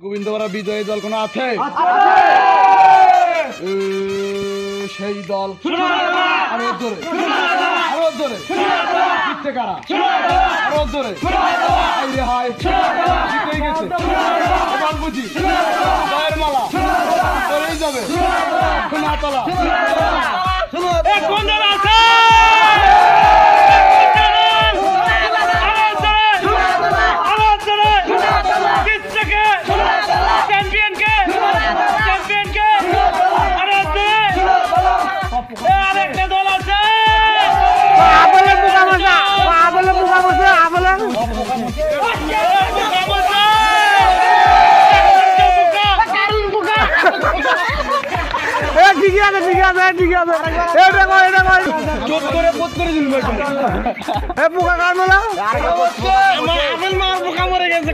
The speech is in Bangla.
গোবিন্দপাড়া বিজয়ী দল কোনো আছে? সেই দল আরো জোরে, আরো জোরে, জিতছে কারা? আরো জোরে, হাই হাই, জিতে গেছে। এবার বুঝি জয়ের মালা চলেই যাবে। সোনাতলা কোন দল আছে? পোকা কার মেলা পোকা মরে গেছে।